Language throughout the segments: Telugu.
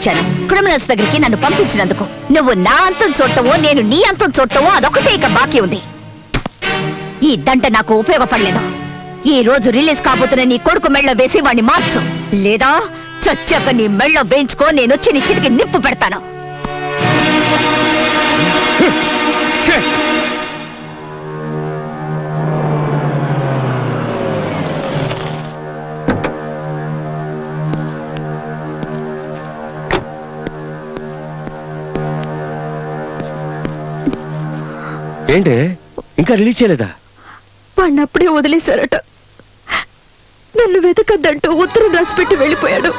వచ్చాను. క్రిమినల్స్ దగ్గరికి నన్ను పంపించినందుకు. నువ్వు నా అంతం చూడటమో నేను నీ అంతం చూడటమో అదొకటే ఇక బాకీ ఉంది. ఈ దంట నాకు ఉపయోగపడలేదు. ఈ రోజు రిలీజ్ కాబోతున్న నీ కొడుకు మెళ్ళ వేసి వాణ్ణి మార్చు, లేదా చచ్చాక నీ మెళ్ళ వేయించుకో. నేనొచ్చి నీ చితికి నిప్పు పెడతాను. ఏంటే ఇంకా రిలీజ్ చేయలేదా? వాడిని అప్పుడే వదిలేశారట. నన్ను వెతకద్దంటూ ఉత్తరం రాసిపెట్టి వెళ్ళిపోయాడు.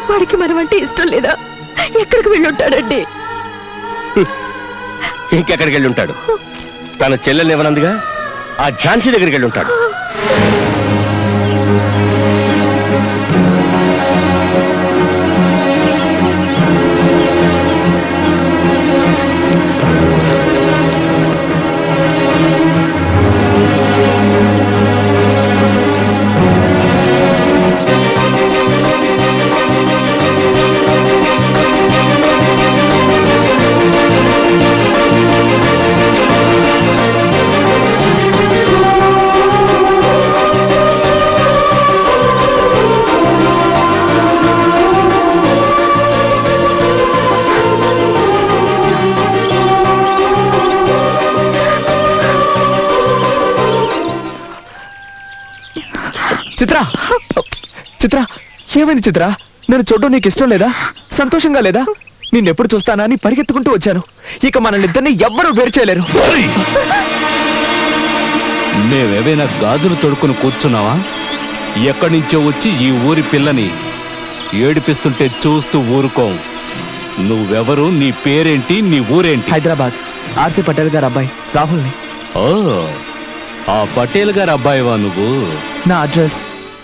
వాడికి మనమంటే ఇష్టం లేదా? ఎక్కడికి వెళ్ళుంటాడండి? ఇంకెక్కడికి వెళ్ళుంటాడు? తన చెల్లెలు ఇవ్వనందుగా ఆ ఝాన్సీ దగ్గరికి వెళ్ళుంటాడు. చిత్ర, చిత్ర, ఏమైంది చిత్ర? నేను చూడడం నీకు ఇష్టం లేదా? సంతోషంగా లేదా? నిన్నెప్పుడు చూస్తానా అని పరిగెత్తుకుంటూ వచ్చాను. ఇక మనల్నిద్దరిని ఎవ్వరూ వేరు చేయలేరు. మేమేమైనా గాజులు తొడుక్కుని కూర్చున్నావా? ఎక్కడి నుంచో వచ్చి ఈ ఊరి పిల్లని ఏడిపిస్తుంటే చూస్తూ ఊరుకోం. నువ్వెవరు? నీ పేరేంటి? నీ ఊరేంటి? హైదరాబాద్ ఆర్సీ పటేల్ గారు అబ్బాయి రాహుల్ని. ఓ, ఆ పటేల్ గారు అబ్బాయివా నువ్వు? నా అడ్రస్,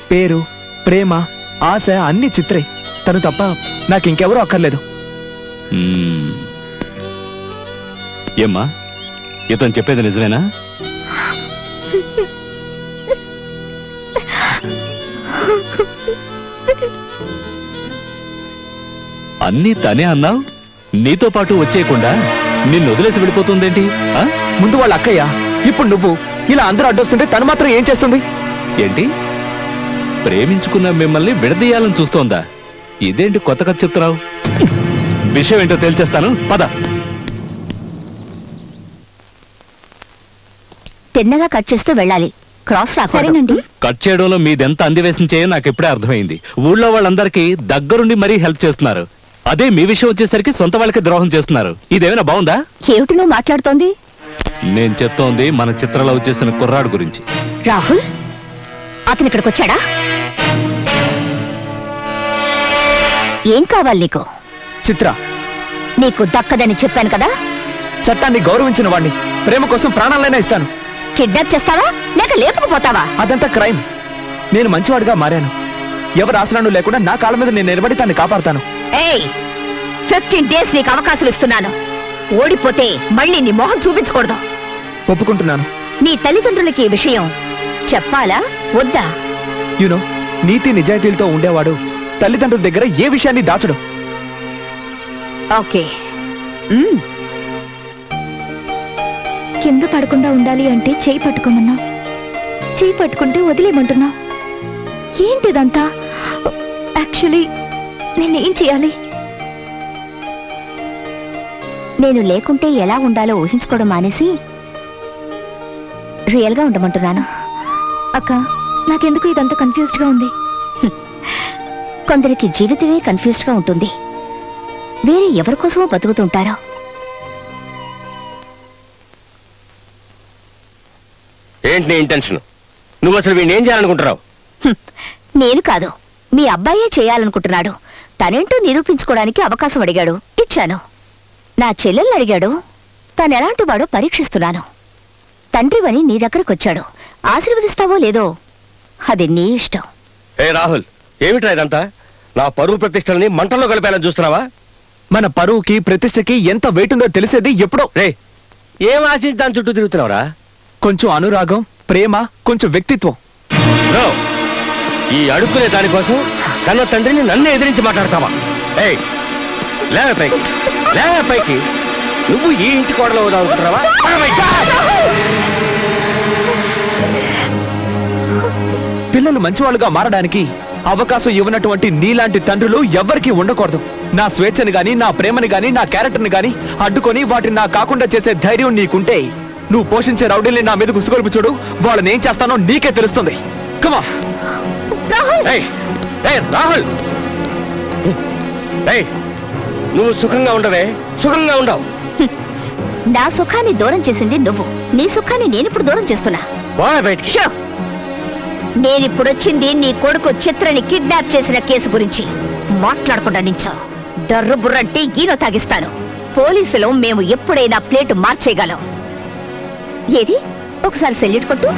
పేరు, ప్రేమ, ఆశ అన్ని చిత్రే. తను తప్ప నాకు ఇంకెవరూ అక్కర్లేదు. ఏమ్మా, ఇతను చెప్పేది నిజమేనా? అన్నీ తనే అన్నావు. నీతో పాటు వచ్చేయకుండా నిన్ను వదిలేసి వెళ్ళిపోతుందేంటి? ముందు వాళ్ళ అక్కయ్య, ఇప్పుడు నువ్వు. ఇలా అందరూ అడ్డొస్తుంటే తను మాత్రం ఏం చేస్తుంది? ఏంటి, ప్రేమించుకున్న మిమ్మల్ని విడదీయాలని చూస్తోందా? ఇదేంటి కొత్త కథ చెప్తున్నావు? విషయం ఏంటో తేల్చేస్తాను, పద. తిన్నగా కట్ చేస్తూ వెళ్ళాలి. క్రాస్ రాసేనండి. కట్ చేయడంలో మీదెంత అందివేశం చేయో నాకు ఎప్పుడే అర్థమైంది. ఊళ్ళో వాళ్ళందరికీ దగ్గరుండి మరీ హెల్ప్ చేస్తున్నారు. అదే మీ విషయం వచ్చేసరికి సొంత వాళ్ళకి ద్రోహం చేస్తున్నారు. ఇదేమైనా బాగుందా? ఏమిటి నువ్వు మాట్లాడుతోంది? నేను చెప్తోంది మన చిత్రలో చేసిన కుర్రాడు గురించి. రాహుల్, అతను ఇక్కడికి వచ్చాడా? ఏం కావాలి నీకు? చిత్ర, నీకు దక్కదని చెప్పాను కదా. చట్టాన్ని గౌరవించిన వాడిని, ప్రేమ కోసం ప్రాణాలైనా ఇస్తాను. కిడ్నాప్ చేస్తావా లేక లేపుకుపోతావా? అదంతా క్రైమ్. నేను మంచివాడిగా మారాను. ఎవరు ఆసరాను లేకుండా నా కాళ్ళ మీద నేను నిలబడి తన్ని కాపాడుతాను. 15 days నీకు అవకాశం ఇస్తున్నాను. ఓడిపోతే మళ్ళీ నీ మొహం చూపించకూడదు. ఒప్పుకుంటున్నాను. నీ తల్లిదండ్రులకి ఈ విషయం చెప్పాలా వద్దా? యూనో, నీతి నిజాయితీలతో ఉండేవాడు తల్లిదండ్రుల దగ్గర ఏ విషయాన్ని దాచడు. ఓకే. కింద పడకుండా ఉండాలి అంటే చేయి పట్టుకోమన్నా, చేయి పట్టుకుంటే వదిలేయమంటున్నా. ఏంటిదంతా? యాక్చువల్లీ నేనేం చేయాలి? నేను లేకుంటే ఎలా ఉండాలో ఊహించుకోవడం మానేసి రియల్గా ఉండమంటున్నాను. అక్క, నాకెందుకు ఇదంతా కన్ఫ్యూజ్డ్గా ఉంది. కొందరికి జీవితమే కన్ఫ్యూజ్డ్గా ఉంటుంది. వేరే ఎవరి కోసమో బతుకుతుంటారో. ఏంటి నీ ఇంటెన్షన్? నువ్వు అసలు వీడిని ఏం చేయాలనుకుంటున్నావు? నేను కాదు, మీ అబ్బాయే చేయాలనుకుంటున్నాడు. తనేంటో నిరూపించుకోవడానికి అవకాశం అడిగాడు, ఇచ్చాను. నా చెల్లెల్ని అడిగాడు, తనెలాంటి వాడో పరీక్షిస్తున్నాను. తండ్రివని నీ దగ్గరకొచ్చాడు. ఆశీర్వదిస్తావో లేదో అది నీ ఇష్టం. ఏ రాహుల్, ఏమిట్రా ఇదంతా? నా పరువు ప్రతిష్టల్ని మంటల్లో కలిపేయాలని చూస్తున్నావా? మన పరువుకి ప్రతిష్టకి ఎంత వెయిట్ ఉందో తెలిసేది ఎప్పుడో. రే, ఏం ఆశించి దాని చుట్టూ తిరుగుతున్నావురా? కొంచెం అనురాగం, ప్రేమ, కొంచెం వ్యక్తిత్వం. ఈ అడుక్కునే దానికోసం కన్న తండ్రిని నన్నే ఎదిరించి మాట్లాడతావా? లేవే పైకి, లేవే పైకి. నువ్వు ఈ ఇంటి కోడలో అనుకుంటున్నావా? పిల్లలు మంచివాళ్ళుగా మారడానికి అవకాశం ఇవ్వనటువంటి నీలాంటి తండ్రులు ఎవ్వరికీ ఉండకూడదు. నా స్వేచ్ఛని గాని, నా ప్రేమని గాని, నా క్యారెక్టర్ని గాని అడ్డుకొని వాటిని నా కాకుండా చేసే ధైర్యం నీకుంటే నువ్వు పోషించే రౌడీల్ని నా మీద గుసుకొల్పి చూడు. వాళ్ళని ఏం చేస్తానో నీకే తెలుస్తుంది. కమా రాహుల్, నువ్వు సుఖంగా ఉండవే, సుఖంగా ఉండవు. నా సుఖాన్ని దూరం చేసింది నువ్వు, నీ సుఖాన్ని నేనిప్పుడు దూరం చేస్తున్నా. బయటికి. నేనిప్పుడు వచ్చింది నీ కొడుకు చిత్రని కిడ్నాప్ చేసిన కేసు గురించి. మాట్లాడకుండా నించో. డర్రు బుర్రంటే ఈనో తాగిస్తాను. పోలీసులు మేము ఎప్పుడైనా ప్లేటు మార్చేయగలం. ఏది ఒకసారి సెల్యూట్ కొట్టు.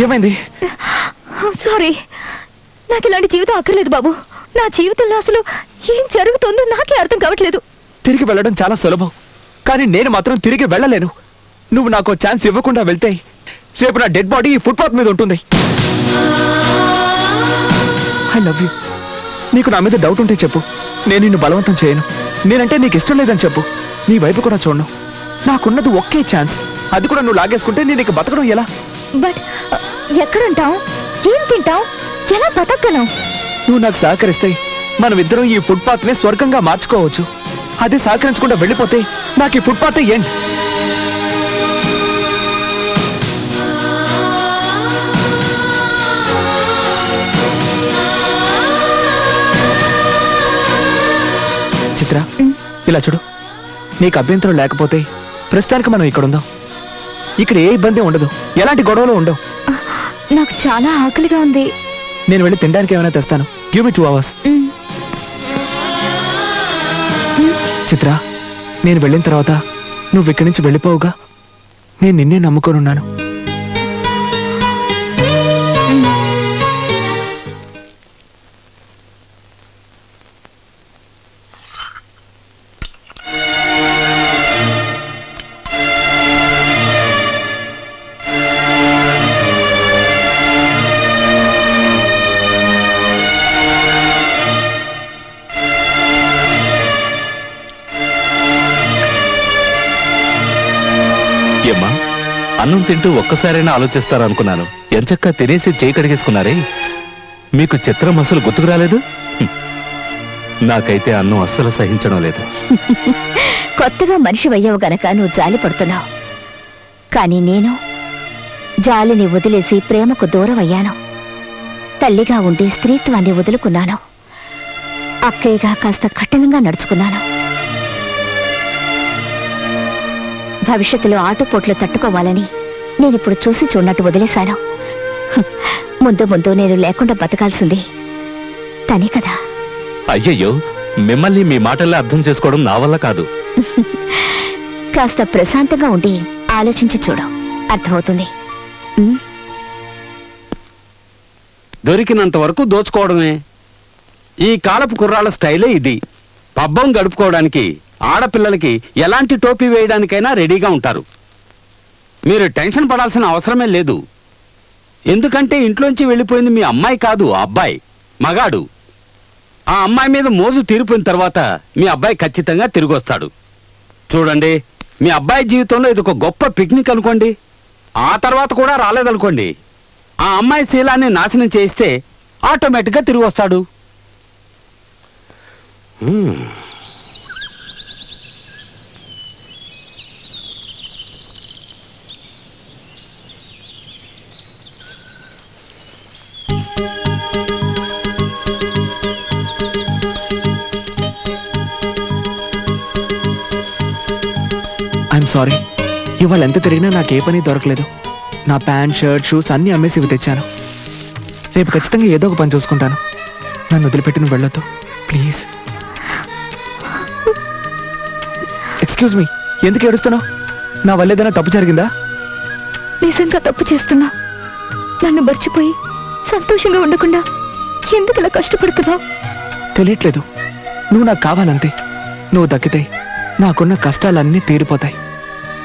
ఏమైంది? సారీ, నాకు ఇలాంటి జీవితం అక్కర్లేదు బాబు. నా జీవితంలో అసలు ఏం జరుగుతుందో నాకే అర్థం కావట్లేదు. తిరిగి వెళ్ళడం చాలా సులభం, కానీ నేను మాత్రం తిరిగి వెళ్ళలేను. నువ్వు నాకు ఛాన్స్ ఇవ్వకుండా వెళ్తే రేపు నా డెడ్ బాడీ ఈ ఫుట్పాత్ మీద ఉంటుంది. I love you. నీకు నా మీద డౌట్ ఉంటే చెప్పు, నేను నిన్ను బలవంతం చేయను. నేనంటే నీకు ఇష్టం లేదని చెప్పు, నీ వైపు కూడా చూడను. నాకున్నది ఒకే ఛాన్స్, అది కూడా నువ్వు లాగేసుకుంటే నేను ఇక బతకడం ఎలా? బట్ ఎక్కడుంటావు, ఏం తింటావు, ఎలా బతకగలం? నువ్వు నాకు సహకరిస్తే మనమిద్దరం ఈ ఫుట్పాత్ ని స్వర్గంగా మార్చుకోవచ్చు. అదే సహకరించకుండా వెళ్ళిపోతే నాకు ఈ ఫుట్పాత్ ఏంటి? చిత్ర, ఇలా చూడు. నీకు అభ్యంతరం లేకపోతే ప్రస్తుతానికి మనం ఇక్కడ ఉందాం. ఇక్కడ ఏ ఇబ్బంది ఉండదు, ఎలాంటి గొడవలు ఉండవు. నాకు చాలా ఆకలిగా ఉంది. నేను వెళ్ళి తినడానికి ఏమైనా తెస్తాను. Give me 2 hours. చిత్ర, నేను వెళ్ళిన తర్వాత నువ్వు ఇక్కడి నుంచి వెళ్ళిపోవుగా. నేను నిన్నే నమ్ముకోనున్నాను. ఏమ్మా, అన్నం తింటూ ఒక్కసారైనా ఆలోచిస్తారనుకున్నాను. ఎంచక్కా తినేసి చేయి కడిగేసుకున్నారే. మీకు చిత్రం అసలు గుర్తుకు రాలేదు? నాకైతే అన్నం అస్సలు సహించడం లేదు. కొత్తగా మనిషి అయ్యావు గనక నువ్వు జాలి పడుతున్నావు. కానీ నేను జాలిని వదిలేసి ప్రేమకు దూరం అయ్యాను. తల్లిగా ఉండి స్త్రీత్వాన్ని వదులుకున్నాను. అక్కయ్యగా కాస్త కఠినంగా నడుచుకున్నాను. భవిష్యత్తులో ఆటుపోట్లు తట్టుకోవాలని నేనిప్పుడు చూసి చూడనట్టు వదిలేశాను. ముందు ముందు నేను లేకుండా బతకాల్సింది తనే కదా. అయ్యయ్యో, మిమ్మల్ని మీ మాటల్లో అర్థం చేసుకోవడం నా వల్ల కాదు. కాస్త ప్రశాంతంగా ఉండి ఆలోచించి చూడు, అర్థమవుతుంది. దొరికినంత వరకు దోచుకోవడమే ఈ కాలపు కుర్రాళ్ళ స్టైలే ఇది. పబ్బం గడుపుకోవడానికి ఆడపిల్లలకి ఎలాంటి టోపీ వేయడానికైనా రెడీగా ఉంటారు. మీరు టెన్షన్ పడాల్సిన అవసరమే లేదు. ఎందుకంటే ఇంట్లోంచి వెళ్ళిపోయింది మీ అమ్మాయి కాదు, అబ్బాయి, మగాడు. ఆ అమ్మాయి మీద మోజు తీరిపోయిన తర్వాత మీ అబ్బాయి ఖచ్చితంగా తిరిగి వస్తాడు. చూడండి, మీ అబ్బాయి జీవితంలో ఇది ఒక గొప్ప పిక్నిక్ అనుకోండి. ఆ తర్వాత కూడా రాలేదనుకోండి, ఆ అమ్మాయి శీలాన్ని నాశనం చేయిస్తే ఆటోమేటిక్గా తిరిగి వస్తాడు. I'm sorry. ఇవాళ ఎంత తిరిగినా నాకు ఏ పని దొరకలేదు. నా ప్యాంట్, షర్ట్, షూస్ అన్నీ అమ్మేసి ఇవి తెచ్చాను. రేపు ఖచ్చితంగా ఏదో ఒక పని చూసుకుంటాను. నన్ను వదిలిపెట్టి నువ్వు వెళ్ళొద్దు ప్లీజ్. ఎక్స్క్యూజ్ మీ, ఎందుకు ఏడుస్తున్నావు? నా వల్ల ఏదైనా తప్పు జరిగిందా? నిజంగా తప్పు చేస్తున్నా. నన్ను మర్చిపోయి సంతోషంగా ఉండకుండా ఎందుకు ఇలా కష్టపడుతున్నావు? తెలియట్లేదు. నువ్వు నాకు కావాలంతే. నువ్వు దక్కితే నాకున్న కష్టాలన్నీ తీరిపోతాయి.